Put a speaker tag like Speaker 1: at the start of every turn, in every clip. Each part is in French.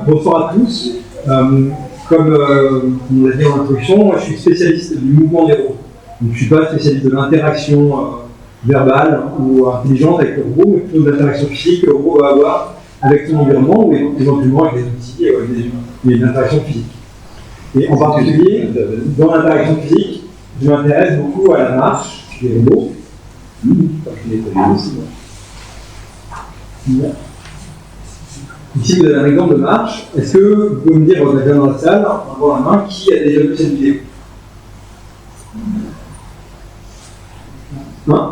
Speaker 1: Bonsoir à tous. Comme on l'a dit en introduction, moi je suis spécialiste du mouvement des robots. Donc, je ne suis pas spécialiste de l'interaction verbale ou intelligente avec le robot, mais plutôt de l'interaction physique que le robot va avoir avec son environnement ou éventuellement avec des outils, mais une interaction physique. Et en particulier, dans l'interaction physique, je m'intéresse beaucoup à la marche des robots. Ici, vous avez un exemple de marche. Est-ce que vous pouvez me dire, vous êtes dans la salle, en avoir la main, qui a déjà vu cette vidéo? Hein?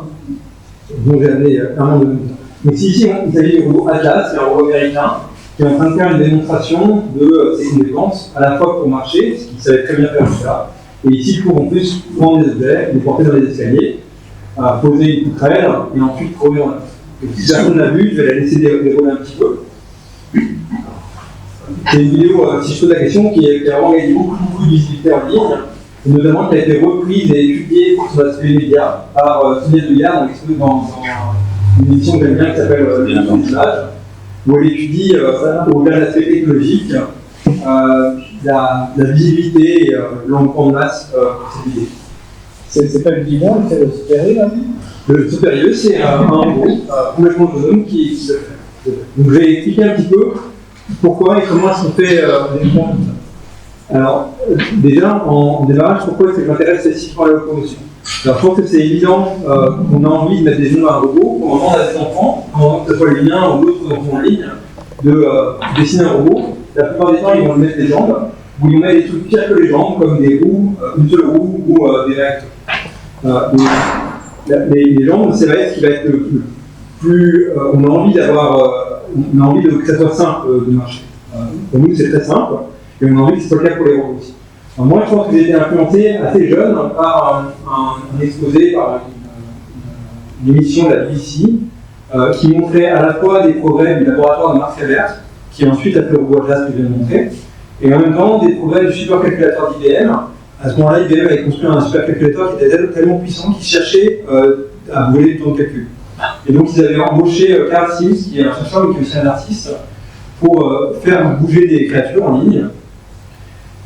Speaker 1: Donc j'ai amené un an de minutes. Donc ici, vous avez le robot Atlas, c'est un robot américain, qui est en train de faire une démonstration de ses compétences, à la fois pour marcher, ce qu'il savait très bien faire jusque-là, et ici pour en plus prendre des objets, les porter dans les escaliers, poser une poutrelle, et ensuite courir en avant. Donc si personne n'a vu, je vais la laisser dérouler un petit peu. C'est une vidéo, si je pose la question, qui a vraiment gagné beaucoup de visibilité en ligne, et notamment qui a été reprise et étudiée sur la télé média par Sonia Delliard, dans une émission que j'aime bien qui s'appelle Les images, où elle étudie au-delà de l'aspect technologique la visibilité et l'emploi de masse pour cette vidéo.
Speaker 2: C'est pas le Divon, c'est le Super-U là?
Speaker 1: Le Super-U, c'est un robot complètement autonome qui se fait. Donc je vais expliquer un petit peu pourquoi et comment est-ce qu'on fait des mouvements comme ça. Alors, déjà, en démarrage, pourquoi est-ce que je m'intéresse spécifiquement à la locomotion? Alors, je pense que c'est évident qu'on a envie de mettre des noms à un robot, au moment où on a des enfants, au moment que ce soit les miens ou d'autres enfants en ligne, de dessiner un robot. La plupart des temps, ils vont le mettre des jambes, ou ils vont mettre des trucs pires que les jambes, comme des roues, une seule roue ou des réacteurs. Les jambes, c'est vrai ce qui va être le plus. On a envie d'avoir. On a envie que ça soit simple de marcher. Pour nous, c'est très simple, et on a envie que ce soit clair pour les robots aussi. Alors moi, je pense que j'ai été influencé assez jeune par un exposé, par une émission de la BBC, qui montrait à la fois des progrès du laboratoire de Mark Ebert, qui ensuite a fait le robot Atlas que je viens de montrer, et en même temps des progrès du supercalculateur d'IBM. À ce moment-là, IBM avait construit un supercalculateur qui était tellement puissant qu'il cherchait à brûler le temps de calcul. Et donc ils avaient embauché Carl Sims, qui est un chercheur mais qui est aussi un artiste, pour faire bouger des créatures en ligne.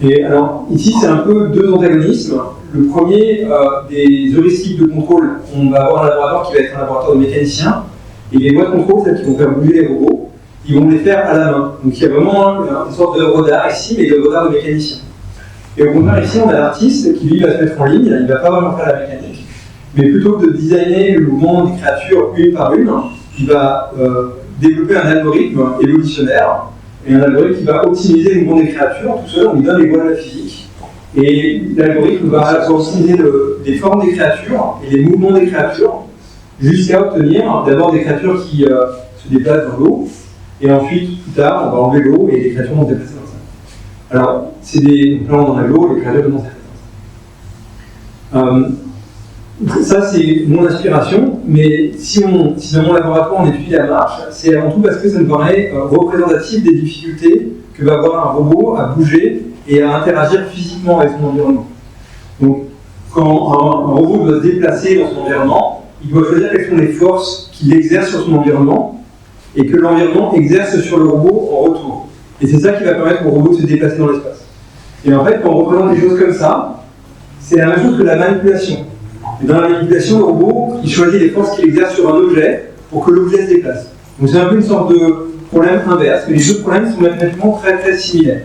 Speaker 1: Et alors ici c'est un peu deux antagonismes. Le premier, des heuristiques de contrôle. On va avoir un laboratoire qui va être un laboratoire de mécaniciens, et les voies de contrôle, celles qui vont faire bouger les robots, ils vont les faire à la main. Donc il y a vraiment une sorte d'œuvre d'art ici, mais d'œuvre d'art de mécanicien. Et au contraire ici on a l'artiste qui lui va se mettre en ligne, il ne va pas vraiment faire la mécanique. Mais plutôt que de designer le mouvement des créatures une par une, il va développer un algorithme évolutionnaire, et un algorithme qui va optimiser le mouvement des créatures. Tout seul, on lui donne les lois de la physique. Et l'algorithme va à la fois optimiser les formes des créatures et les mouvements des créatures, jusqu'à obtenir d'abord des créatures qui se déplacent dans l'eau, et ensuite, plus tard, on va enlever l'eau et les créatures vont se déplacer dans ça. Alors, c'est des plans dans l'eau, les créatures vont se déplacer dans ça. Ça, c'est mon inspiration, mais si dans mon laboratoire on étudie la marche, c'est avant tout parce que ça me paraît représentatif des difficultés que va avoir un robot à bouger et à interagir physiquement avec son environnement. Donc, quand un robot doit se déplacer dans son environnement, il doit choisir quelles sont les forces qu'il exerce sur son environnement et que l'environnement exerce sur le robot en retour. Et c'est ça qui va permettre au robot de se déplacer dans l'espace. Et en fait, quand on représente des choses comme ça, c'est la même chose que la manipulation. Et dans la manipulation, le robot, il choisit les forces qu'il exerce sur un objet pour que l'objet se déplace. Donc c'est un peu une sorte de problème inverse, mais les deux problèmes sont mathématiquement très très similaires.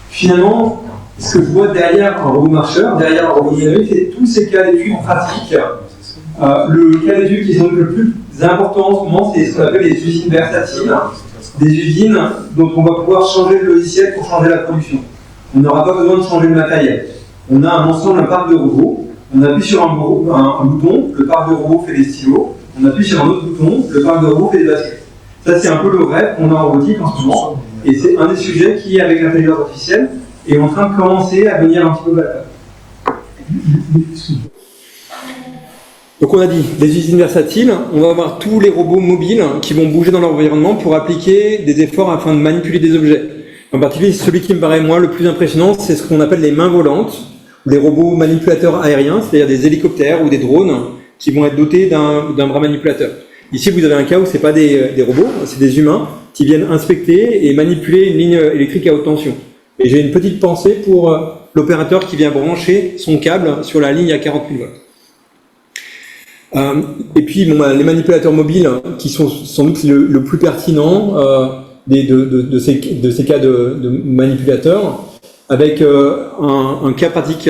Speaker 1: Finalement, ce que je vois derrière un robot marcheur, derrière un robot dynamique, c'est tous ces cas d'études pratiques. Le cas d'étude qui est le plus important en ce moment, c'est ce qu'on appelle les usines versatiles. Des usines dont on va pouvoir changer le logiciel pour changer la production. On n'aura pas besoin de changer le matériel. On a un ensemble, un parc de robots, on appuie sur un bouton, le parc de robots fait des stylos, on appuie sur un autre bouton, le parc de robots fait des baskets. Ça, c'est un peu le rêve qu'on a en robotique en ce moment, et c'est un des sujets qui, avec l'intelligence artificielle, est en train de commencer à venir un petit peu vers la table. Donc on a dit, des usines versatiles, on va avoir tous les robots mobiles qui vont bouger dans leur environnement pour appliquer des efforts afin de manipuler des objets. En particulier, celui qui me paraît moi le plus impressionnant, c'est ce qu'on appelle les mains volantes, des robots manipulateurs aériens, c'est-à-dire des hélicoptères ou des drones qui vont être dotés d'un bras manipulateur. Ici, vous avez un cas où c'est pas des robots, c'est des humains qui viennent inspecter et manipuler une ligne électrique à haute tension. Et j'ai une petite pensée pour l'opérateur qui vient brancher son câble sur la ligne à 40 000 volts. Et puis les manipulateurs mobiles qui sont sans doute le plus pertinent de ces cas de manipulateurs, avec un cas pratique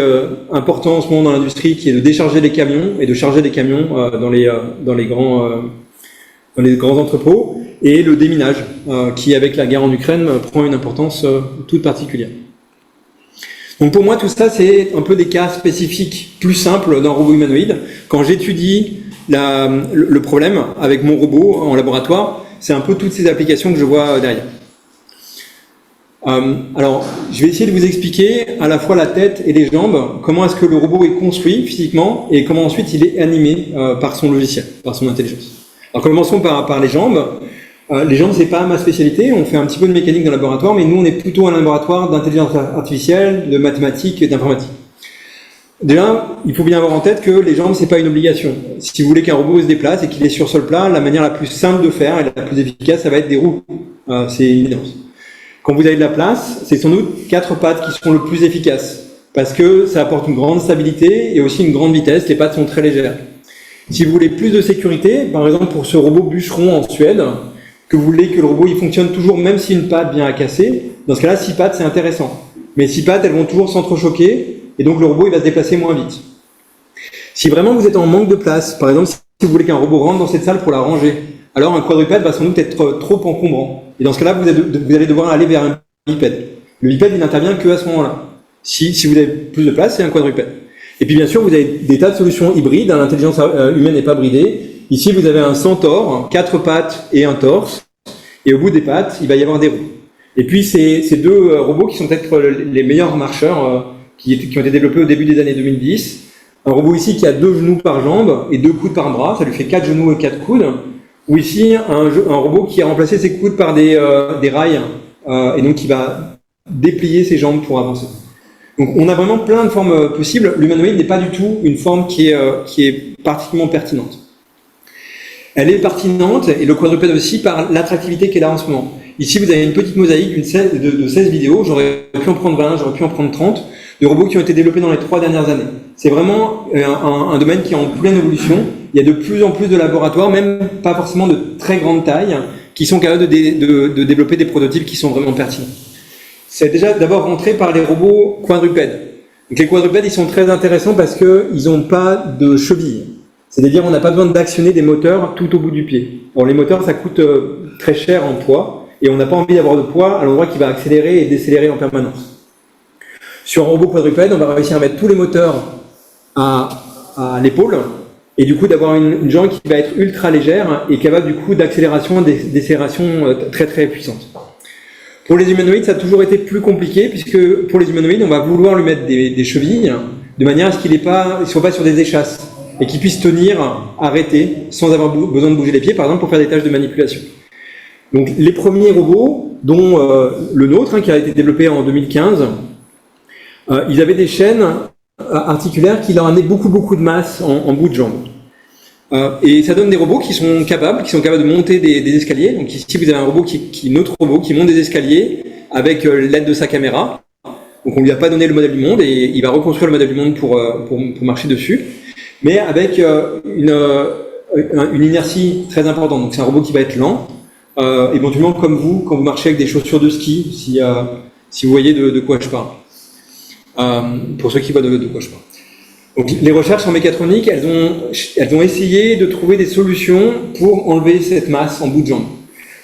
Speaker 1: important en ce moment dans l'industrie qui est de décharger des camions et de charger des camions dans les grands entrepôts, et le déminage qui, avec la guerre en Ukraine, prend une importance toute particulière. Donc pour moi, tout ça, c'est un peu des cas spécifiques plus simples d'un robot humanoïde. Quand j'étudie le problème avec mon robot en laboratoire, c'est un peu toutes ces applications que je vois derrière. Alors, je vais essayer de vous expliquer à la fois la tête et les jambes, comment est-ce que le robot est construit physiquement et comment ensuite il est animé par son logiciel, par son intelligence. Alors commençons par les jambes. Les jambes, c'est pas ma spécialité, on fait un petit peu de mécanique dans le laboratoire, mais nous on est plutôt un laboratoire d'intelligence artificielle, de mathématiques et d'informatique. Déjà, il faut bien avoir en tête que les jambes, c'est pas une obligation. Si vous voulez qu'un robot se déplace et qu'il est sur sol plat, la manière la plus simple de faire et la plus efficace, ça va être des roues. C'est une évidence. Quand vous avez de la place, c'est sans doute 4 pattes qui seront le plus efficaces, parce que ça apporte une grande stabilité et aussi une grande vitesse, les pattes sont très légères. Si vous voulez plus de sécurité, par exemple pour ce robot bûcheron en Suède, que vous voulez que le robot il fonctionne toujours même si une patte vient à casser, dans ce cas-là, 6 pattes c'est intéressant. Mais 6 pattes, elles vont toujours s'entrechoquer, et donc le robot il va se déplacer moins vite. Si vraiment vous êtes en manque de place, par exemple si vous voulez qu'un robot rentre dans cette salle pour la ranger, alors un quadrupède va sans doute être trop encombrant. Et dans ce cas-là, vous allez devoir aller vers un bipède. Le bipède, il n'intervient que à ce moment-là. Si vous avez plus de place, c'est un quadrupède. Et puis bien sûr, vous avez des tas de solutions hybrides, l'intelligence humaine n'est pas bridée. Ici, vous avez un centaure, 4 pattes et un torse, et au bout des pattes, il va y avoir des roues. Et puis ces deux robots qui sont peut-être les meilleurs marcheurs qui ont été développés au début des années 2010. Un robot ici qui a 2 genoux par jambe et 2 coudes par bras, ça lui fait 4 genoux et 4 coudes. Ou ici, un robot qui a remplacé ses coudes par des rails, et donc qui va déplier ses jambes pour avancer. Donc on a vraiment plein de formes possibles. L'humanoïde n'est pas du tout une forme qui est particulièrement pertinente. Elle est pertinente, et le quadrupède aussi, par l'attractivité qu'elle a en ce moment. Ici, vous avez une petite mosaïque de 16 vidéos, j'aurais pu en prendre 20, j'aurais pu en prendre 30, de robots qui ont été développés dans les 3 dernières années. C'est vraiment un domaine qui est en pleine évolution. Il y a de plus en plus de laboratoires, même pas forcément de très grande taille, qui sont capables de développer des prototypes qui sont vraiment pertinents. C'est déjà d'abord rentré par les robots quadrupèdes. Donc les quadrupèdes, ils sont très intéressants parce qu'ils n'ont pas de cheville. C'est-à-dire on n'a pas besoin d'actionner des moteurs tout au bout du pied. Alors les moteurs, ça coûte très cher en poids, et on n'a pas envie d'avoir de poids à l'endroit qui va accélérer et décélérer en permanence. Sur un robot quadrupède, on va réussir à mettre tous les moteurs à l'épaule, et du coup d'avoir une jambe qui va être ultra légère et capable du coup d'accélération et décélération très très puissante. Pour les humanoïdes, ça a toujours été plus compliqué, puisque pour les humanoïdes, on va vouloir lui mettre des chevilles, de manière à ce qu'il ne soit pas sur des échasses, et qu'il puisse tenir arrêté, sans avoir besoin de bouger les pieds, par exemple, pour faire des tâches de manipulation. Donc les premiers robots, dont le nôtre, qui a été développé en 2015, ils avaient des chaînes articulaires qui leur amenaient beaucoup de masse en bout de jambe. Et ça donne des robots qui sont capables de monter des escaliers. Donc ici vous avez un robot notre robot qui monte des escaliers avec l'aide de sa caméra. Donc on lui a pas donné le modèle du monde et il va reconstruire le modèle du monde pour marcher dessus, mais avec une inertie très importante. Donc c'est un robot qui va être lent, éventuellement comme vous quand vous marchez avec des chaussures de ski, si vous voyez de quoi je parle. Pour ceux qui voient de quoi je parle. Donc, les recherches en mécatronique, elles ont essayé de trouver des solutions pour enlever cette masse en bout de jambe.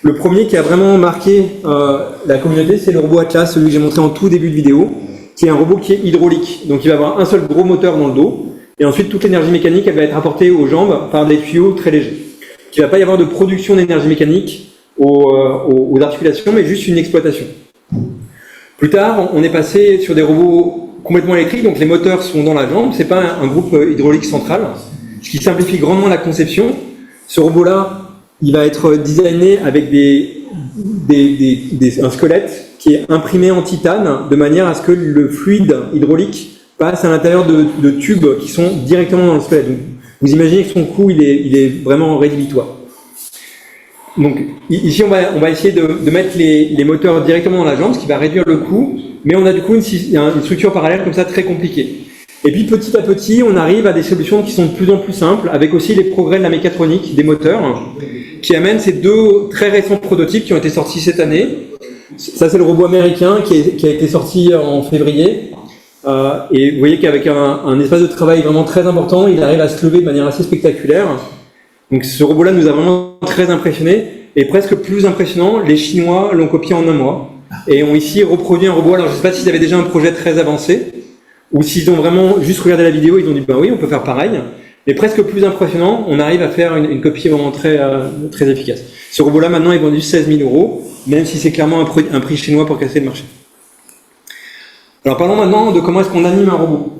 Speaker 1: Le premier qui a vraiment marqué la communauté, c'est le robot Atlas, celui que j'ai montré en tout début de vidéo, qui est un robot qui est hydraulique. Donc il va avoir un seul gros moteur dans le dos, et ensuite toute l'énergie mécanique, elle va être apportée aux jambes par des tuyaux très légers. Il ne va pas y avoir de production d'énergie mécanique aux articulations, mais juste une exploitation. Plus tard, on est passé sur des robots complètement électriques, donc les moteurs sont dans la jambe, c'est pas un groupe hydraulique central, ce qui simplifie grandement la conception. Ce robot-là, il va être designé avec un squelette qui est imprimé en titane, de manière à ce que le fluide hydraulique passe à l'intérieur de tubes qui sont directement dans le squelette. Donc, vous imaginez que son coût, il est vraiment rédhibitoire. Donc ici on va essayer de mettre les moteurs directement dans la jambe, ce qui va réduire le coût, mais on a du coup une structure parallèle comme ça très compliquée. Et puis petit à petit on arrive à des solutions qui sont de plus en plus simples, avec aussi les progrès de la mécatronique des moteurs, qui amènent ces deux très récents prototypes qui ont été sortis cette année. Ça c'est le robot américain qui a été sorti en février, et vous voyez qu'avec un espace de travail vraiment très important, il arrive à se lever de manière assez spectaculaire. Donc ce robot-là nous a vraiment très impressionnés, et presque plus impressionnant, les Chinois l'ont copié en un mois, et ont ici reproduit un robot. Alors je ne sais pas s'ils avaient déjà un projet très avancé, ou s'ils ont vraiment juste regardé la vidéo, ils ont dit bah oui, on peut faire pareil, mais presque plus impressionnant, on arrive à faire une copie vraiment très efficace. Ce robot-là maintenant est vendu 16 000 €, même si c'est clairement un prix chinois pour casser le marché. Alors parlons maintenant de comment est-ce qu'on anime un robot.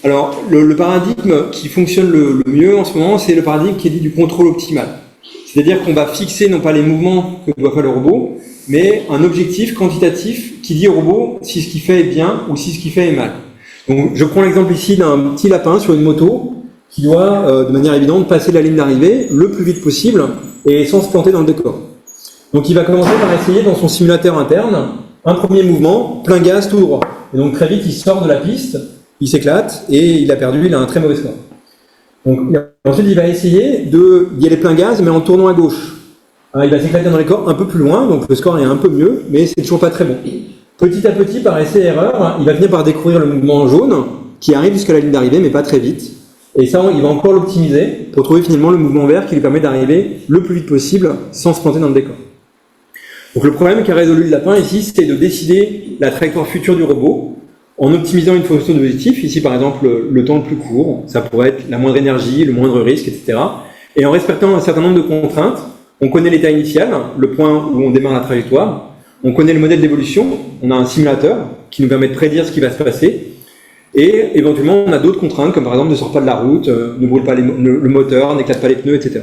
Speaker 1: Alors, le paradigme qui fonctionne le mieux en ce moment, c'est le paradigme qui est dit du contrôle optimal. C'est-à-dire qu'on va fixer non pas les mouvements que doit faire le robot, mais un objectif quantitatif qui dit au robot si ce qu'il fait est bien ou si ce qu'il fait est mal. Donc, je prends l'exemple ici d'un petit lapin sur une moto qui doit, de manière évidente, passer la ligne d'arrivée le plus vite possible et sans se planter dans le décor. Donc, il va commencer par essayer dans son simulateur interne un premier mouvement, plein gaz, tout droit. Et donc, très vite, il sort de la piste, il s'éclate et il a perdu, il a un très mauvais score. Donc, ensuite, il va essayer d'y aller plein gaz, mais en tournant à gauche. Il va s'éclater dans les corps un peu plus loin, donc le score est un peu mieux, mais c'est toujours pas très bon. Petit à petit, par essai-erreur, il va finir par découvrir le mouvement jaune, qui arrive jusqu'à la ligne d'arrivée, mais pas très vite. Et ça, il va encore l'optimiser pour trouver finalement le mouvement vert qui lui permet d'arriver le plus vite possible sans se planter dans le décor. Donc le problème qu'a résolu le lapin ici, c'était de décider la trajectoire future du robot en optimisant une fonction d'objectif, ici par exemple le temps le plus court, ça pourrait être la moindre énergie, le moindre risque, etc. Et en respectant un certain nombre de contraintes, on connaît l'état initial, le point où on démarre la trajectoire, on connaît le modèle d'évolution, on a un simulateur qui nous permet de prédire ce qui va se passer, et éventuellement on a d'autres contraintes, comme par exemple ne sort pas de la route, ne brûle pas le moteur, n'éclate pas les pneus, etc.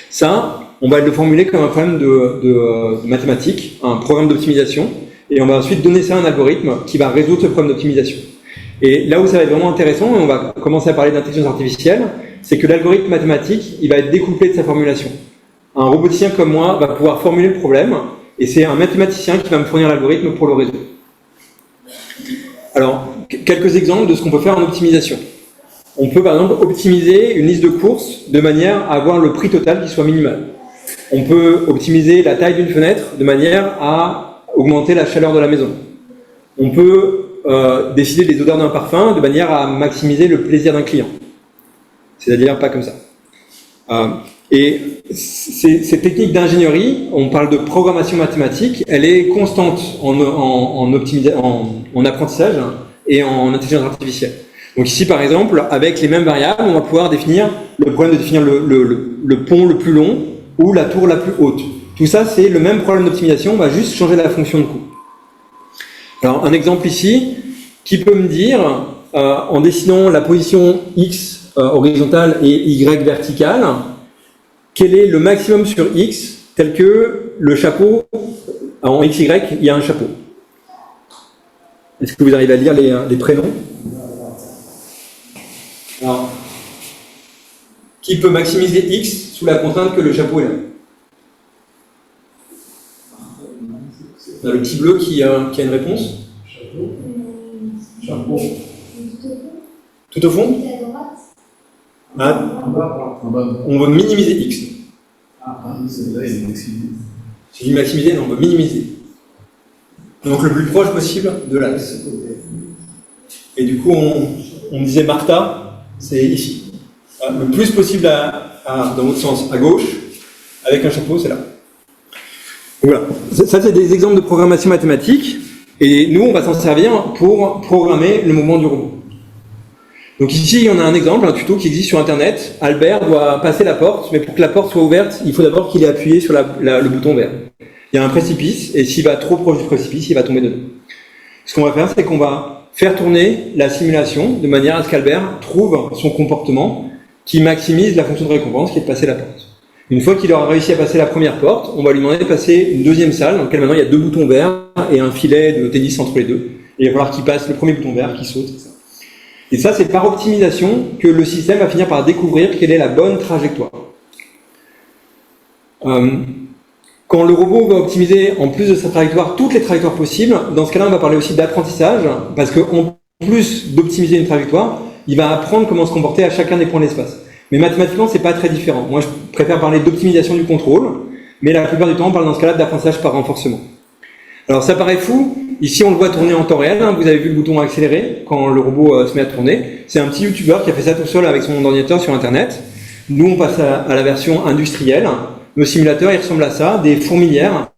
Speaker 1: Ça, on va le formuler comme un problème de mathématiques, un programme d'optimisation, et on va ensuite donner ça à un algorithme qui va résoudre ce problème d'optimisation. Et là où ça va être vraiment intéressant, et on va commencer à parler d'intelligence artificielle, c'est que l'algorithme mathématique, il va être découplé de sa formulation. Un roboticien comme moi va pouvoir formuler le problème, et c'est un mathématicien qui va me fournir l'algorithme pour le résoudre. Alors, quelques exemples de ce qu'on peut faire en optimisation. On peut par exemple optimiser une liste de courses de manière à avoir le prix total qui soit minimal. On peut optimiser la taille d'une fenêtre de manière à augmenter la chaleur de la maison. On peut décider des odeurs d'un parfum de manière à maximiser le plaisir d'un client. C'est-à-dire pas comme ça. Et ces techniques d'ingénierie, on parle de programmation mathématique, elle est constante en apprentissage et en intelligence artificielle. Donc ici par exemple, avec les mêmes variables, on va pouvoir définir le problème de définir le pont le plus long ou la tour la plus haute. Tout ça, c'est le même problème d'optimisation, on va juste changer la fonction de coût. Alors, un exemple ici, qui peut me dire, en dessinant la position X horizontale et Y verticale, quel est le maximum sur X, tel que le chapeau, en XY, il y a un chapeau. Est-ce que vous arrivez à lire les prénoms? Alors, qui peut maximiser X sous la contrainte que le chapeau est là? On a le petit bleu qui a une réponse. Chapeau. Tout au fond? On veut minimiser X. Si je dis maximiser, non, on veut minimiser. Donc le plus proche possible de l'axe. Et du coup, on disait Martha, c'est ici. Le plus possible dans votre sens, à gauche, avec un chapeau, c'est là. Voilà. Ça, c'est des exemples de programmation mathématique, et nous, on va s'en servir pour programmer le mouvement du robot. Donc ici, on a un exemple, un tuto qui existe sur Internet. Albert doit passer la porte, mais pour que la porte soit ouverte, il faut d'abord qu'il ait appuyé sur le bouton vert. Il y a un précipice, et s'il va trop proche du précipice, il va tomber dedans. Ce qu'on va faire, c'est qu'on va faire tourner la simulation de manière à ce qu'Albert trouve son comportement qui maximise la fonction de récompense qui est de passer la porte. Une fois qu'il aura réussi à passer la première porte, on va lui demander de passer une deuxième salle dans laquelle maintenant il y a 2 boutons verts et un filet de tennis entre les deux. Et il va falloir qu'il passe le premier bouton vert, qu'il saute, etc. Et ça, c'est par optimisation que le système va finir par découvrir quelle est la bonne trajectoire. Quand le robot va optimiser, en plus de sa trajectoire, toutes les trajectoires possibles, dans ce cas-là, on va parler aussi d'apprentissage, parce qu'en plus d'optimiser une trajectoire, il va apprendre comment se comporter à chacun des points de l'espace. Mais mathématiquement, c'est pas très différent. Moi, je préfère parler d'optimisation du contrôle, mais la plupart du temps, on parle dans ce cas-là d'apprentissage par renforcement. Alors, ça paraît fou. Ici, on le voit tourner en temps réel. Hein. Vous avez vu le bouton accélérer quand le robot se met à tourner. C'est un petit YouTuber qui a fait ça tout seul avec son ordinateur sur Internet. Nous, on passe à la version industrielle. Nos simulateurs, ils ressemblent à ça, des fourmilières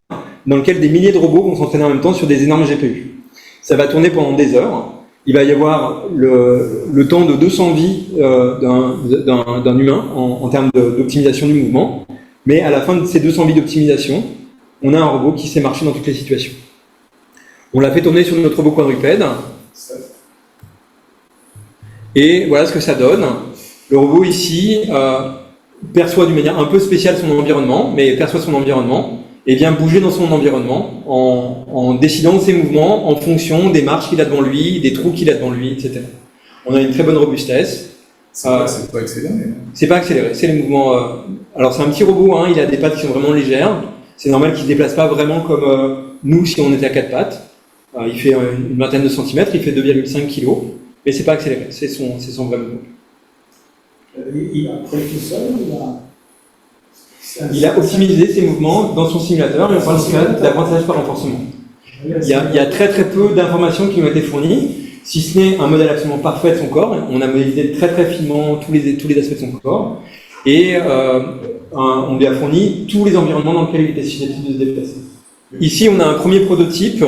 Speaker 1: dans lesquelles des milliers de robots vont s'entraîner en même temps sur des énormes GPU. Ça va tourner pendant des heures. Il va y avoir le temps de 200 vies d'un humain en termes d'optimisation du mouvement. Mais à la fin de ces 200 vies d'optimisation, on a un robot qui sait marcher dans toutes les situations. On l'a fait tourner sur notre robot quadrupède. Et voilà ce que ça donne. Le robot ici perçoit d'une manière un peu spéciale son environnement, mais perçoit son environnement et vient bouger dans son environnement en décidant de ses mouvements en fonction des marches qu'il a devant lui, des trous qu'il a devant lui, etc. On a une très bonne robustesse.
Speaker 3: C'est pas accéléré.
Speaker 1: C'est pas accéléré, c'est les mouvements... Alors c'est un petit robot, hein, il a des pattes qui sont vraiment légères. C'est normal qu'il ne se déplace pas vraiment comme nous si on était à 4 pattes. Il fait une vingtaine de centimètres, il fait 2,5 kg, mais c'est pas accéléré, c'est son vrai mouvement.
Speaker 2: Il a appris tout seul
Speaker 1: Il a optimisé ses mouvements dans son simulateur et on parle d'apprentissage par renforcement. Il y a très très peu d'informations qui ont été fournies, si ce n'est un modèle absolument parfait de son corps. On a modélisé très très finement tous les aspects de son corps et on lui a fourni tous les environnements dans lesquels il était susceptible de se déplacer. Ici, on a un premier prototype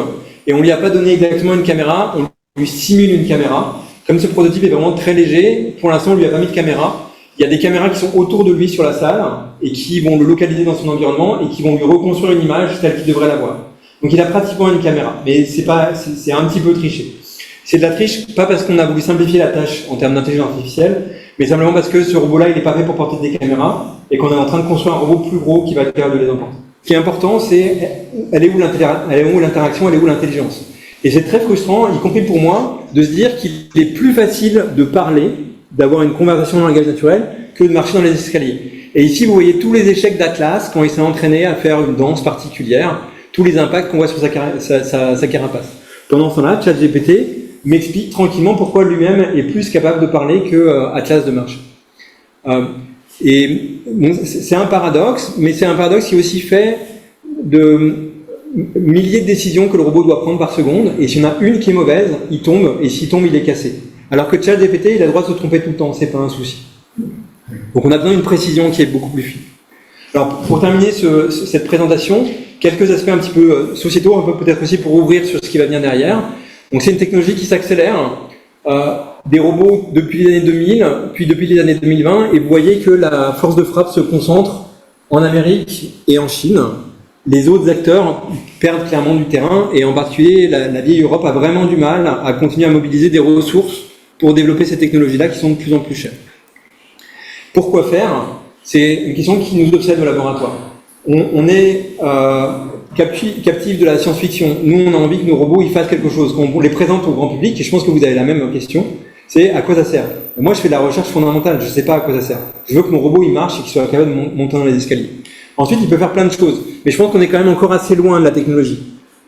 Speaker 1: et on ne lui a pas donné exactement une caméra, on lui simule une caméra. Comme ce prototype est vraiment très léger, pour l'instant on lui a pas mis de caméra. Il y a des caméras qui sont autour de lui sur la salle et qui vont le localiser dans son environnement et qui vont lui reconstruire une image telle qu'il devrait l'avoir. Donc il a pratiquement une caméra, mais c'est un petit peu triché. C'est de la triche, pas parce qu'on a voulu simplifier la tâche en termes d'intelligence artificielle, mais simplement parce que ce robot-là il n'est pas fait pour porter des caméras et qu'on est en train de construire un robot plus gros qui va être capable de les emporter. Ce qui est important, c'est elle est où l'interaction, elle est où l'intelligence. Et c'est très frustrant, y compris pour moi, de se dire qu'il est plus facile de parler, d'avoir une conversation en langage naturel, que de marcher dans les escaliers. Et ici, vous voyez tous les échecs d'Atlas quand il s'est entraîné à faire une danse particulière, tous les impacts qu'on voit sur sa carapace. Pendant ce temps-là, ChatGPT m'explique tranquillement pourquoi lui-même est plus capable de parler que Atlas de marche. Et bon, c'est un paradoxe, mais c'est un paradoxe qui est aussi fait de milliers de décisions que le robot doit prendre par seconde, et s'il y en a une qui est mauvaise, il tombe, et s'il tombe, il est cassé. Alors que ChatGPT, il a le droit de se tromper tout le temps, c'est pas un souci. Donc on a besoin d'une précision qui est beaucoup plus fine. Alors pour terminer cette présentation, quelques aspects un petit peu sociétaux, un peu peut-être aussi pour ouvrir sur ce qui va venir derrière. Donc c'est une technologie qui s'accélère, des robots depuis les années 2000, puis depuis les années 2020, et vous voyez que la force de frappe se concentre en Amérique et en Chine. Les autres acteurs perdent clairement du terrain, et en particulier la vieille Europe a vraiment du mal à continuer à mobiliser des ressources pour développer ces technologies-là qui sont de plus en plus chères. Pourquoi faire? C'est une question qui nous obsède au laboratoire. On est captif de la science-fiction. Nous, on a envie que nos robots ils fassent quelque chose. Quand on les présente au grand public, et je pense que vous avez la même question, c'est à quoi ça sert? Moi, je fais de la recherche fondamentale, je ne sais pas à quoi ça sert. Je veux que mon robot il marche et qu'il soit capable de monter dans les escaliers. Ensuite, il peut faire plein de choses. Mais je pense qu'on est quand même encore assez loin de la technologie.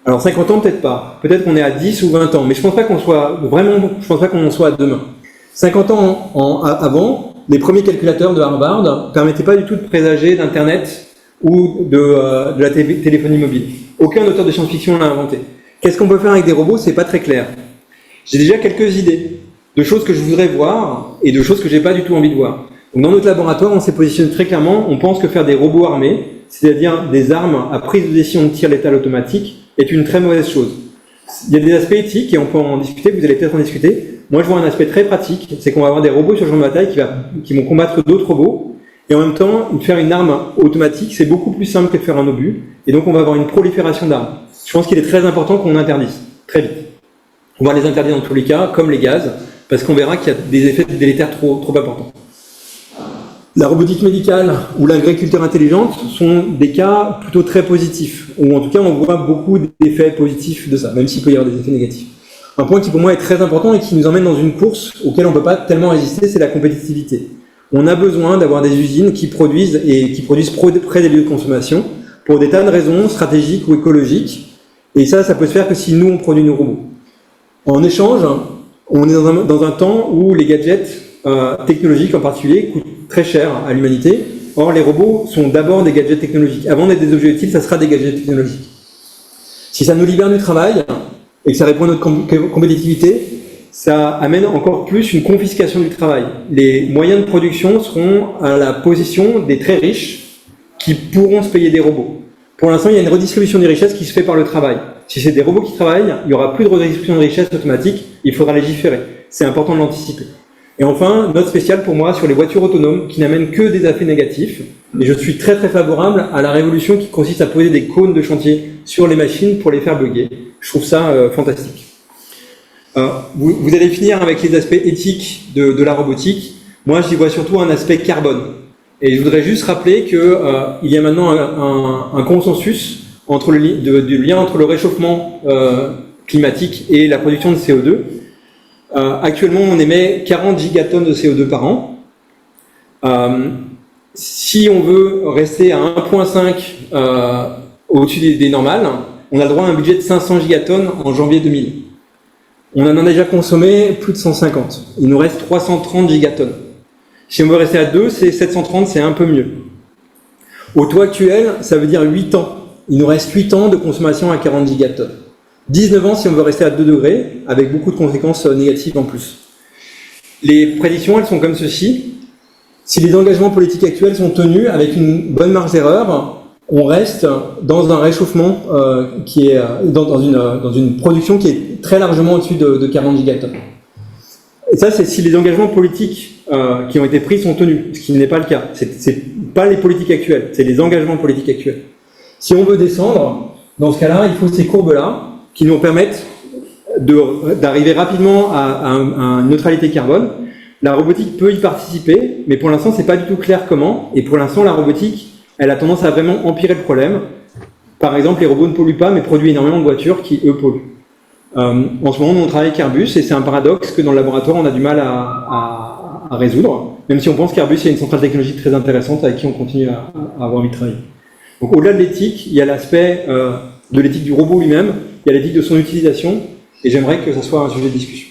Speaker 1: Alors 50 ans, peut-être pas. Peut-être qu'on est à 10 ou 20 ans. Mais je pense pas qu'on soit vraiment, je pense pas qu'on en soit à demain. 50 ans avant, les premiers calculateurs de Harvard ne permettaient pas du tout de présager d'Internet ou de la téléphonie mobile. Aucun auteur de science-fiction l'a inventé. Qu'est-ce qu'on peut faire avec des robots? C'est pas très clair. J'ai déjà quelques idées de choses que je voudrais voir et de choses que j'ai pas du tout envie de voir. Donc dans notre laboratoire, on s'est positionné très clairement, on pense que faire des robots armés, c'est-à-dire des armes à prise de décision de tir létal automatique, est une très mauvaise chose. Il y a des aspects éthiques et on peut en discuter, vous allez peut-être en discuter. Moi je vois un aspect très pratique, c'est qu'on va avoir des robots sur le champ de bataille qui vont combattre d'autres robots, et en même temps, faire une arme automatique, c'est beaucoup plus simple que de faire un obus, et donc on va avoir une prolifération d'armes. Je pense qu'il est très important qu'on interdise, très vite. On va les interdire dans tous les cas, comme les gaz, parce qu'on verra qu'il y a des effets délétères trop importants. La robotique médicale ou l'agriculture intelligente sont des cas plutôt très positifs, ou en tout cas on voit beaucoup d'effets positifs de ça, même s'il peut y avoir des effets négatifs. Un point qui pour moi est très important et qui nous emmène dans une course auquel on ne peut pas tellement résister, c'est la compétitivité. on a besoin d'avoir des usines qui produisent près des lieux de consommation pour des tas de raisons stratégiques ou écologiques. Et ça peut se faire que si nous, on produit nos robots. En échange, on est dans un temps où les gadgets technologiques en particulier coûtent très cher à l'humanité. Or, les robots sont d'abord des gadgets technologiques. Avant d'être des objets utiles, ça sera des gadgets technologiques. Si ça nous libère du travail et que ça répond à notre compétitivité, ça amène encore plus une confiscation du travail. Les moyens de production seront à la possession des très riches qui pourront se payer des robots. Pour l'instant, il y a une redistribution des richesses qui se fait par le travail. Si c'est des robots qui travaillent, il n'y aura plus de redistribution des richesses automatique, il faudra légiférer. C'est important de l'anticiper. Et enfin, note spéciale pour moi sur les voitures autonomes qui n'amènent que des effets négatifs. Et je suis très favorable à la révolution qui consiste à poser des cônes de chantier sur les machines pour les faire bugger. Je trouve ça fantastique. Vous allez finir avec les aspects éthiques de la robotique. Moi, j'y vois surtout un aspect carbone. Et je voudrais juste rappeler qu'il y a maintenant un consensus du lien entre le réchauffement climatique et la production de CO2. Actuellement, on émet 40 gigatonnes de CO2 par an. Si on veut rester à 1,5 au-dessus des normales, on a le droit à un budget de 500 gigatonnes en janvier 2000. On en a déjà consommé plus de 150. Il nous reste 330 gigatonnes. Si on veut rester à 2, c'est 730, c'est un peu mieux. Au taux actuel, ça veut dire 8 ans. Il nous reste 8 ans de consommation à 40 gigatonnes. 19 ans si on veut rester à 2 degrés, avec beaucoup de conséquences négatives en plus. Les prédictions, elles sont comme ceci. Si les engagements politiques actuels sont tenus avec une bonne marge d'erreur, on reste dans un réchauffement qui est dans une production qui est très largement au-dessus de 40 gigatonnes. Et ça, c'est si les engagements politiques qui ont été pris sont tenus, ce qui n'est pas le cas. C'est pas les politiques actuelles, c'est les engagements politiques actuels. Si on veut descendre, dans ce cas-là, il faut ces courbes-là qui nous permettent d'arriver rapidement à une neutralité carbone. La robotique peut y participer, mais pour l'instant, c'est pas du tout clair comment. Et pour l'instant, la robotique, elle a tendance à vraiment empirer le problème. Par exemple, les robots ne polluent pas, mais produisent énormément de voitures qui, eux, polluent. En ce moment, on travaille avec Airbus, et c'est un paradoxe que dans le laboratoire, on a du mal à résoudre, même si on pense qu'Airbus, il y a une centrale technologique très intéressante avec qui on continue à avoir envie de travailler. Donc, au-delà de l'éthique, il y a l'aspect de l'éthique du robot lui-même, il y a l'éthique de son utilisation, et j'aimerais que ça soit un sujet de discussion.